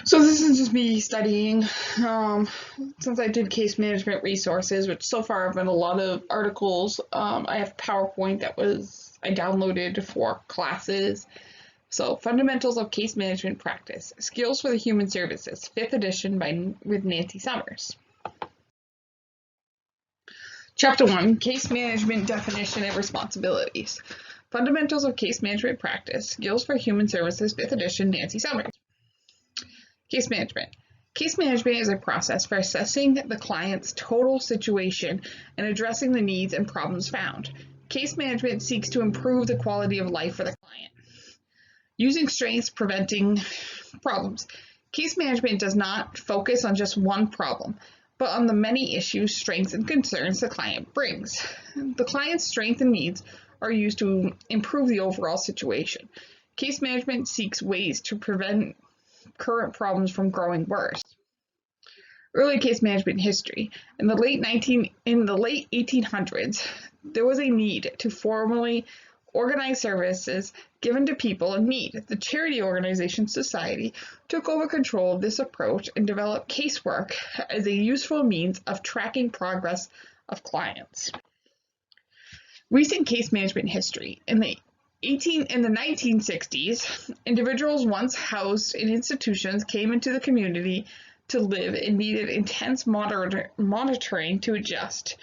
So this is just me studying, um, since I did case management resources, which so far have been a lot of articles. I have PowerPoint that I downloaded for classes. So Fundamentals of Case Management Practice, Skills for the Human Services, 5th edition with Nancy Summers. Chapter 1, Case Management Definition and Responsibilities. Fundamentals of Case Management Practice, Skills for Human Services, 5th edition, Nancy Summers. Case management. Case management is a process for assessing the client's total situation and addressing the needs and problems found. Case management seeks to improve the quality of life for the client. Using strengths, preventing problems. Case management does not focus on just one problem, but on the many issues, strengths, and concerns the client brings. The client's strengths and needs are used to improve the overall situation. Case management seeks ways to prevent current problems from growing worse. Early case management history. In the late 1800s, there was a need to formally organize services given to people in need. The charity organization Society took over control of this approach and developed casework as a useful means of tracking progress of clients. Recent case management history. In the 1960s, individuals once housed in institutions came into the community to live and needed intense monitoring to adjust.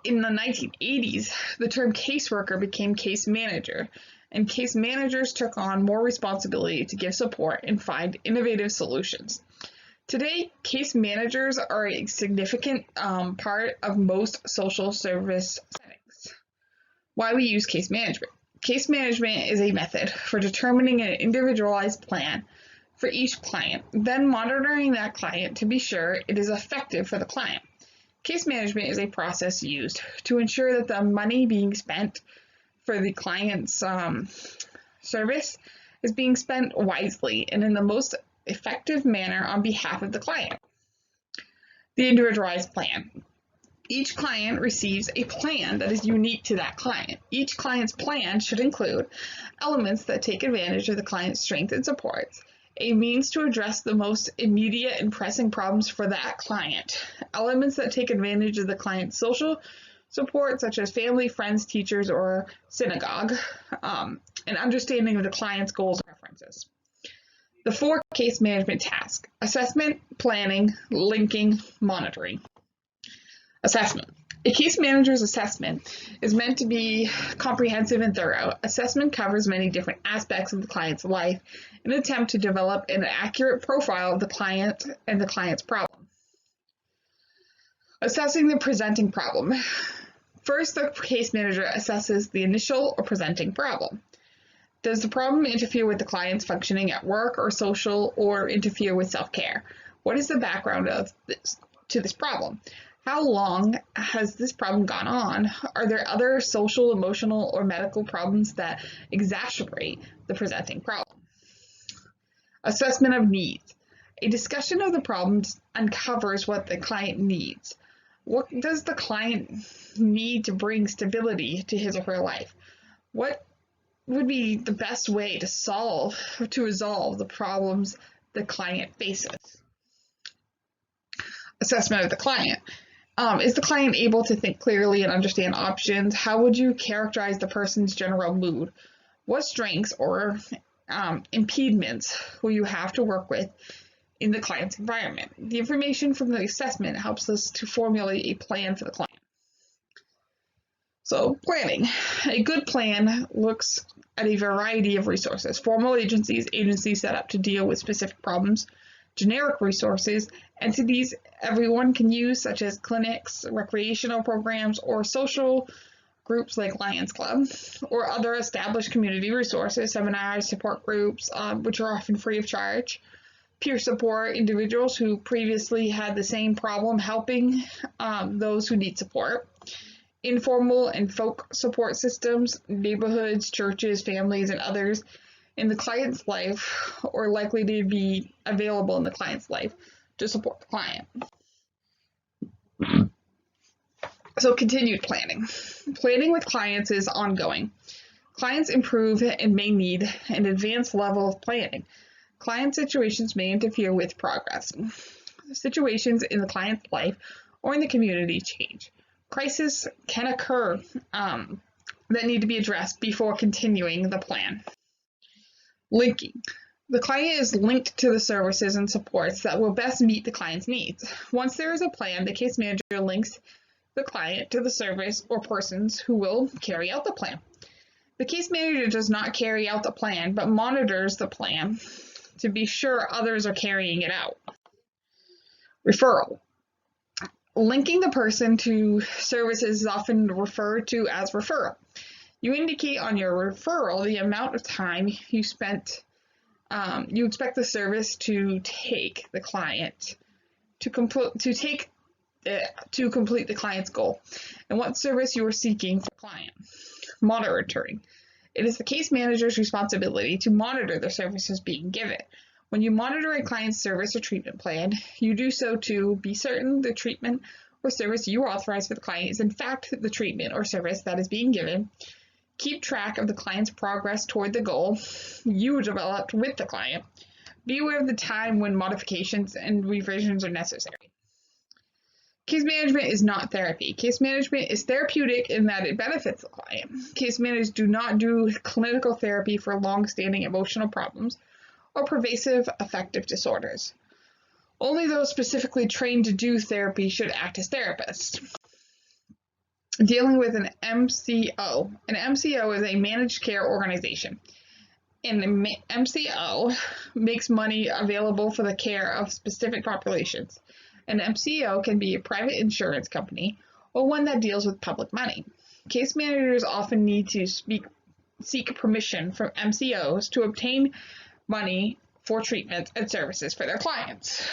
In the 1980s, the term caseworker became case manager, and case managers took on more responsibility to give support and find innovative solutions. Today, case managers are a significant part of most social service settings. Why we use case management. Case management is a method for determining an individualized plan for each client, then monitoring that client to be sure it is effective for the client. Case management is a process used to ensure that the money being spent for the client's service is being spent wisely and in the most effective manner on behalf of the client. The individualized plan. Each client receives a plan that is unique to that client. Each client's plan should include elements that take advantage of the client's strengths and supports, a means to address the most immediate and pressing problems for that client, elements that take advantage of the client's social support, such as family, friends, teachers, or synagogue, an understanding of the client's goals and preferences. The 4 case management tasks: assessment, planning, linking, monitoring. Assessment. A case manager's assessment is meant to be comprehensive and thorough. Assessment covers many different aspects of the client's life in an attempt to develop an accurate profile of the client and the client's problem. Assessing the presenting problem. First, the case manager assesses the initial or presenting problem. Does the problem interfere with the client's functioning at work or social, or interfere with self-care? What is the background to this problem? How long has this problem gone on? Are there other social, emotional, or medical problems that exacerbate the presenting problem? Assessment of needs. A discussion of the problems uncovers what the client needs. What does the client need to bring stability to his or her life? What would be the best way to resolve the problems the client faces? Assessment of the client. Is the client able to think clearly and understand options? How would you characterize the person's general mood? What strengths or impediments will you have to work with in the client's environment? The information from the assessment helps us to formulate a plan for the client. So, planning. A good plan looks at a variety of resources: formal agencies set up to deal with specific problems, generic resources, entities everyone can use, such as clinics, recreational programs, or social groups like Lions Club, or other established community resources, seminars, support groups, which are often free of charge, peer support, individuals who previously had the same problem helping those who need support, informal and folk support systems, neighborhoods, churches, families, and others in the client's life, or likely to be available in the client's life to support the client. So continued planning. Planning with clients is ongoing. Clients improve and may need an advanced level of planning. Client situations may interfere with progress. Situations in the client's life or in the community change. Crises can occur that need to be addressed before continuing the plan. Linking. The client is linked to the services and supports that will best meet the client's needs. Once there is a plan, the case manager links the client to the service or persons who will carry out the plan. The case manager does not carry out the plan, but monitors the plan to be sure others are carrying it out. Referral. Linking the person to services is often referred to as referral. You indicate on your referral the amount of time you spent. You expect the service to take the client to complete the client's goal, and what service you are seeking for the client. Monitoring. It is the case manager's responsibility to monitor the services being given. When you monitor a client's service or treatment plan, you do so to be certain the treatment or service you authorize for the client is in fact the treatment or service that is being given. Keep track of the client's progress toward the goal you developed with the client. Be aware of the time when modifications and revisions are necessary. Case management is not therapy. Case management is therapeutic in that it benefits the client. Case managers do not do clinical therapy for long-standing emotional problems or pervasive affective disorders. Only those specifically trained to do therapy should act as therapists. Dealing with an MCO. An MCO is a managed care organization. An MCO makes money available for the care of specific populations. An MCO can be a private insurance company or one that deals with public money. Case managers often need to seek permission from MCOs to obtain money for treatment and services for their clients.